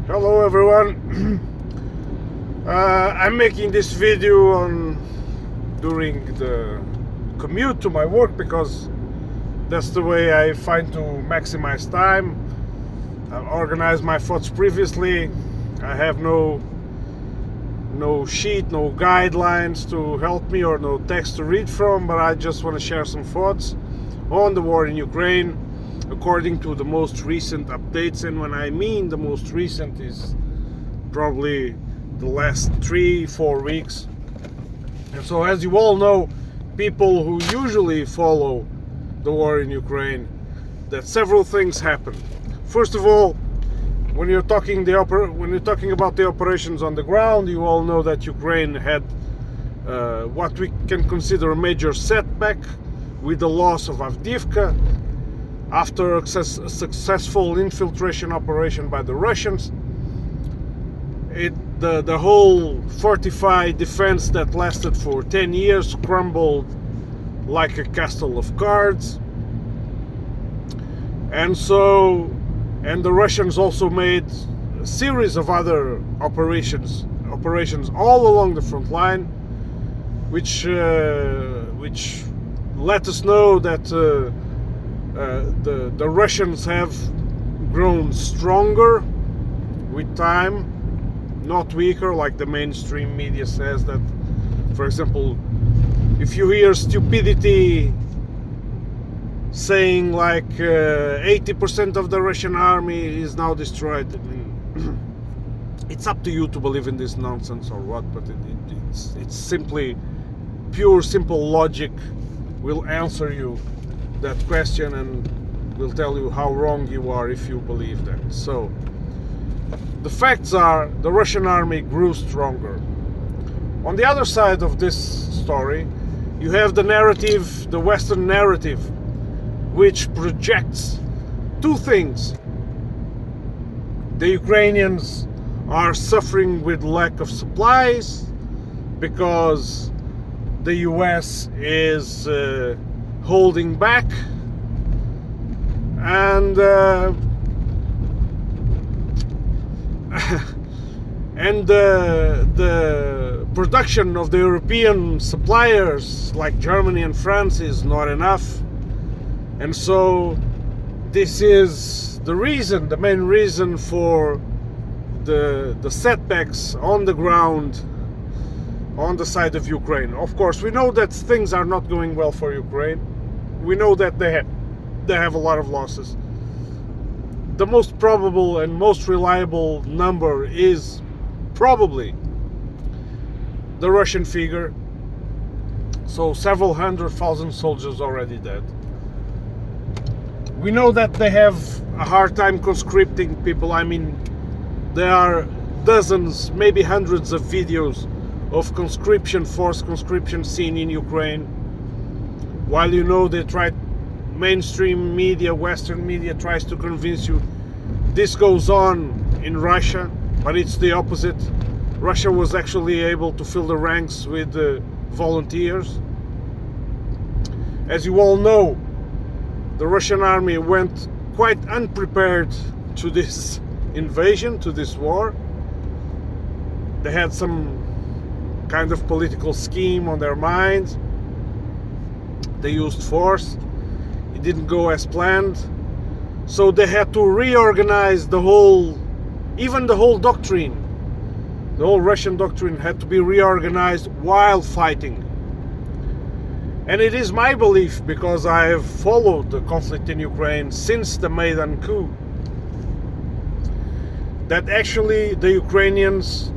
Hello everyone. I'm making this video during the commute to my work because that's the way I find to maximize time. I've organized my thoughts previously. I have no sheet, no guidelines to help me or no text to read from, but I just want to share some thoughts on the war in Ukraine according to the most recent updates. And when I mean the most recent is probably the last 3-4 weeks. And so, as you all know, people who usually follow the war in Ukraine, that several things happen. First of all, when you're talking about the operations on the ground, you all know that Ukraine had what we can consider a major setback with the loss of Avdiivka after a successful infiltration operation by the Russians. The whole fortified defense that lasted for 10 years crumbled like a castle of cards. And the Russians also made a series of other operations all along the front line, which let us know that the Russians have grown stronger with time, not weaker like the mainstream media says. That, for example, if you hear stupidity saying like 80% of the Russian army is now destroyed, I mean, it's up to you to believe in this nonsense or what, but it's simply pure simple logic will answer you that question and will tell you how wrong you are if you believe that. So the facts are the Russian army grew stronger. On the other side of this story, you have the narrative, the Western narrative, which projects two things. The Ukrainians are suffering with lack of supplies because the US is holding back, and the production of the European suppliers like Germany and France is not enough. And so this is the main reason for the setbacks on the ground on the side of Ukraine. Of course, we know that things are not going well for Ukraine. We know that they have a lot of losses. The most probable and most reliable number is probably the Russian figure. So several 100,000 soldiers already dead. We know that they have a hard time conscripting people. I mean, there are dozens, maybe hundreds of videos of forced conscription seen in Ukraine. While you know they try, mainstream media, Western media tries to convince you this goes on in Russia, but it's the opposite. Russia was actually able to fill the ranks with volunteers. As you all know, the Russian army went quite unprepared to this invasion, to this war. They had some kind of political scheme on their minds. They used force. It didn't go as planned. So they had to reorganize even the whole doctrine. The whole Russian doctrine had to be reorganized while fighting. And it is my belief, because I have followed the conflict in Ukraine since the Maidan coup, that actually the Ukrainians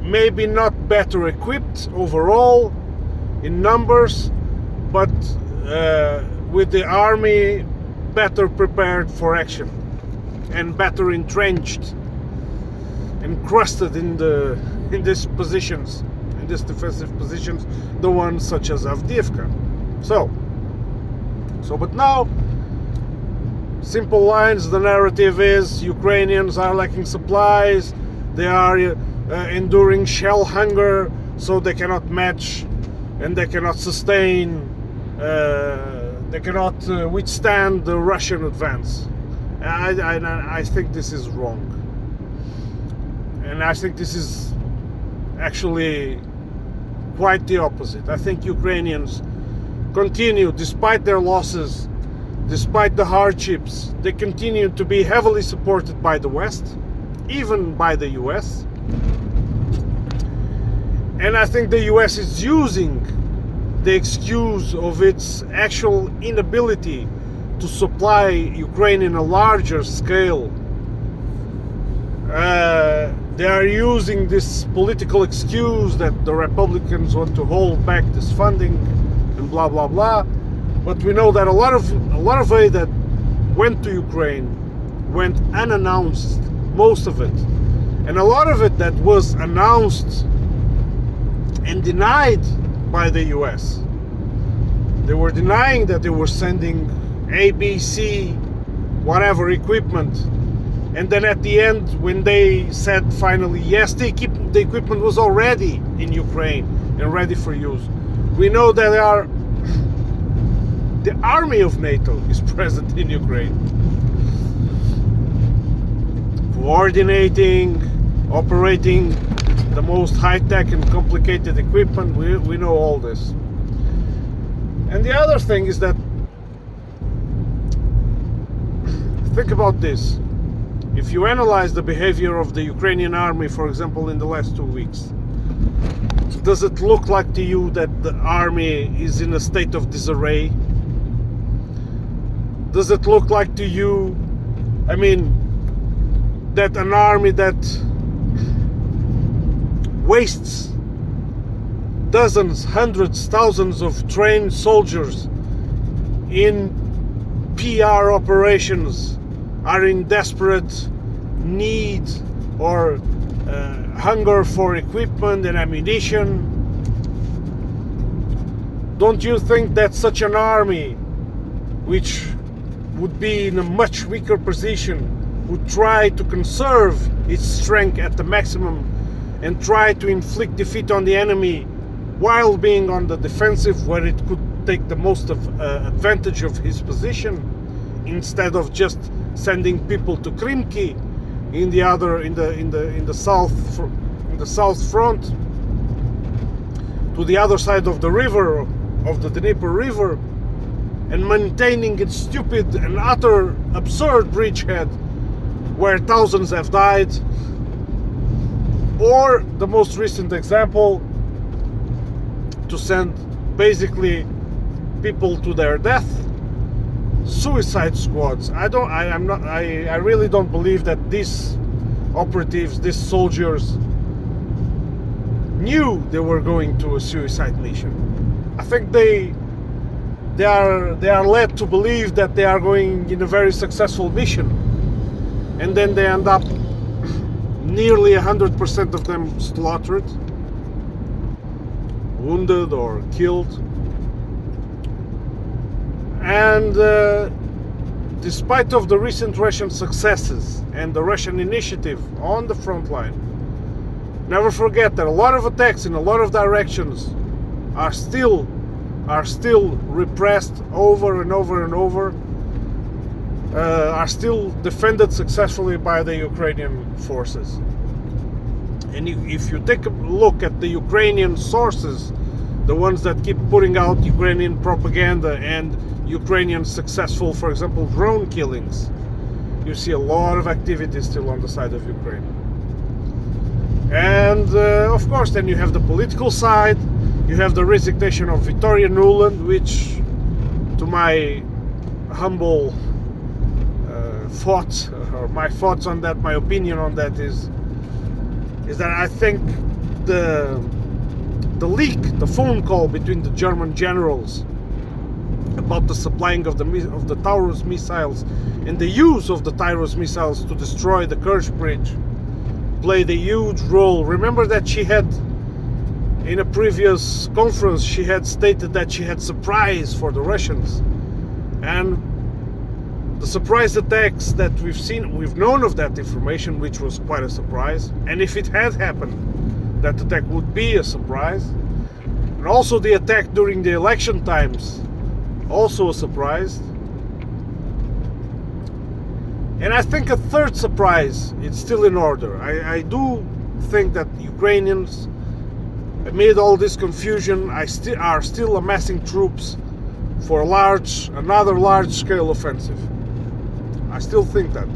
may be not better equipped overall in numbers, but with the army better prepared for action and better entrenched, encrusted in these positions, in these defensive positions, the ones such as Avdiivka. So but now, simple lines, the narrative is Ukrainians are lacking supplies, they are enduring shell hunger, so they cannot match and they cannot sustain, they cannot withstand the Russian advance. I think this is wrong. And I think this is actually quite the opposite. I think Ukrainians continue, despite their losses, despite the hardships, they continue to be heavily supported by the West, even by the US. And I think the US is using the excuse of its actual inability to supply Ukraine in a larger scale. They are using this political excuse that the Republicans want to hold back this funding and blah blah blah. But we know that a lot of aid that went to Ukraine went unannounced, most of it, and a lot of it that was announced and denied by the US. They were denying that they were sending A, B, C, whatever equipment. And then at the end, when they said finally, yes, the equipment was already in Ukraine and ready for use. We know that the army of NATO is present in Ukraine. Coordinating, operating the most high-tech and complicated equipment. We know all this. And the other thing is that, think about this. If you analyze the behavior of the Ukrainian army, for example, in the last 2 weeks, does it look like to you that the army is in a state of disarray? Does it look like to you, I mean, that an army that wastes dozens, hundreds, thousands of trained soldiers in PR operations are in desperate need or hunger for equipment and ammunition? Don't you think that such an army, which would be in a much weaker position, would try to conserve its strength at the maximum and try to inflict defeat on the enemy while being on the defensive, where it could take the most advantage of his position, instead of just sending people to Krimki in the south front, to the other side of the river, of the Dnieper River, and maintaining its stupid and utter absurd bridgehead where thousands have died. Or the most recent example, to send basically people to their death, suicide squads. I really don't believe that these operatives, these soldiers, knew they were going to a suicide mission. I think they are led to believe that they are going in a very successful mission, and then they end up nearly 100% of them slaughtered, wounded or killed. And despite of the recent Russian successes and the Russian initiative on the front line, never forget that a lot of attacks in a lot of directions are still repressed over and over and over, are still defended successfully by the Ukrainian forces. And if you take a look at the Ukrainian sources, the ones that keep putting out Ukrainian propaganda and Ukrainian successful, for example, drone killings, you see a lot of activity still on the side of Ukraine. And of course, then you have the political side. You have the resignation of Victoria Nuland, which, to my humble thoughts, or my thoughts on that, my opinion on that is that I think the leak, the phone call between the German generals about the supplying of the Taurus missiles and the use of the Taurus missiles to destroy the Kerch Bridge played a huge role. Remember that she had, in a previous conference, she had stated that she had surprise for the Russians, and the surprise attacks that we've known of that information, which was quite a surprise. And if it had happened, that attack would be a surprise. And also the attack during the election times, also a surprise. And I think a third surprise is still in order. I do think that Ukrainians, amid all this confusion, are still amassing troops for another large-scale offensive. I still think that.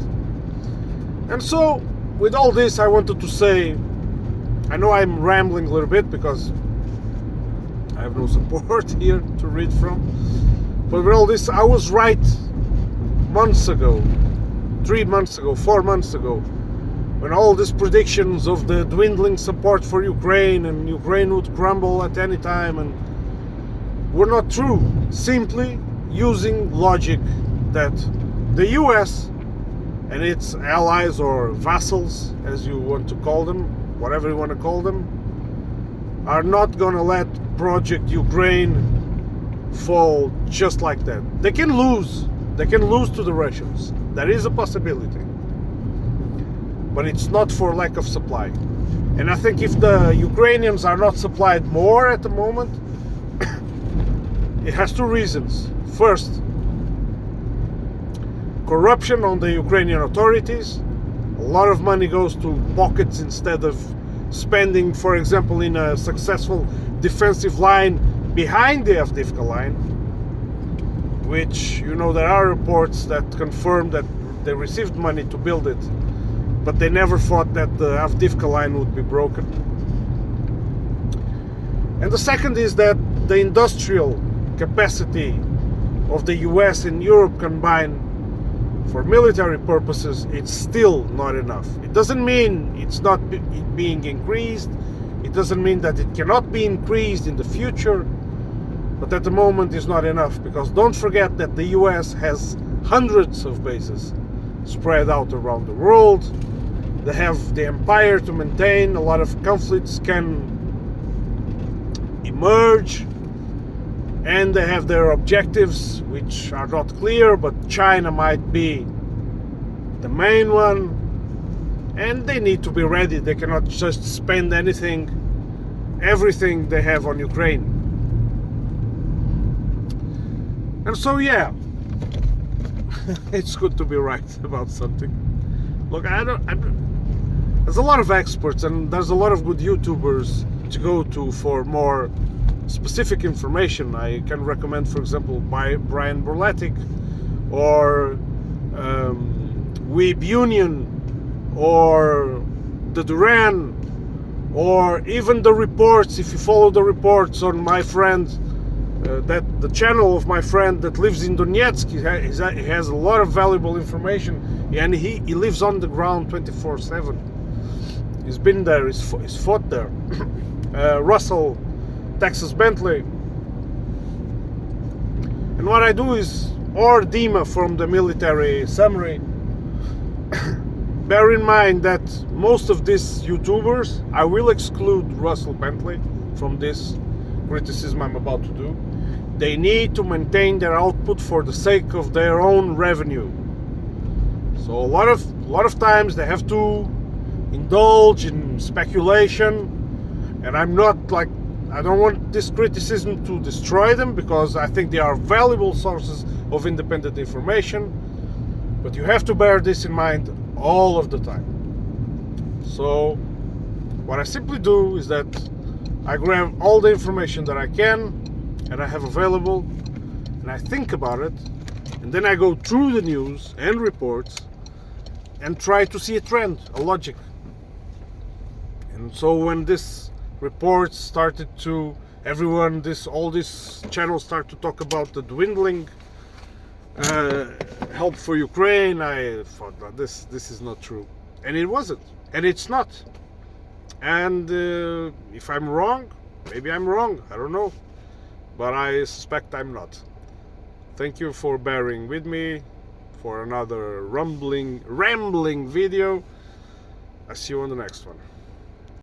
And so, with all this, I wanted to say, I know I'm rambling a little bit because I have no support here to read from, but with all this, I was right months ago, 3 months ago, 4 months ago, when all these predictions of the dwindling support for Ukraine and Ukraine would crumble at any time and were not true, simply using logic that the US and its allies or vassals, as you want to call them, whatever you want to call them, are not going to let Project Ukraine fall just like that. They can lose to the Russians. There is a possibility, but it's not for lack of supply. And I think if the Ukrainians are not supplied more at the moment, it has two reasons. First, corruption on the Ukrainian authorities. A lot of money goes to pockets instead of spending, for example, in a successful defensive line behind the Avdiivka line, which, there are reports that confirm that they received money to build it, but they never thought that the Avdiivka line would be broken. And the second is that the industrial capacity of the US and Europe combined for military purposes, it's still not enough. It doesn't mean it's not being increased. It doesn't mean that it cannot be increased in the future. But at the moment, it's not enough, because don't forget that the US has hundreds of bases spread out around the world. They have the empire to maintain. A lot of conflicts can emerge, and they have their objectives, which are not clear, but China might be the main one, and they need to be ready. They cannot just spend everything they have on Ukraine. And so, yeah, it's good to be right about something. Look, there's a lot of experts, and there's a lot of good YouTubers to go to for more specific information. I can recommend, for example, Brian Borletic, or Weeb Union, or the Duran, or even the reports. If you follow the reports on my friend, the channel of my friend that lives in Donetsk, he has a lot of valuable information, and he lives on the ground 24/7. He's been there, he's fought there. Russell Texas Bentley. And what I do is, or Dima from the military summary, bear in mind that most of these YouTubers, I will exclude Russell Bentley from this criticism I'm about to do. They need to maintain their output for the sake of their own revenue. So a lot of times they have to indulge in speculation, and I don't want this criticism to destroy them, because I think they are valuable sources of independent information, but you have to bear this in mind all of the time. So what I simply do is that I grab all the information that I can and I have available, and I think about it, and then I go through the news and reports and try to see a trend, a logic. And so when this reports started to all these channels start to talk about the dwindling help for Ukraine, I thought that this is not true, and it wasn't, and it's not. And if I'm wrong, maybe I'm wrong, I don't know, but I suspect I'm not. Thank you for bearing with me for another rambling video. I see you on the next one.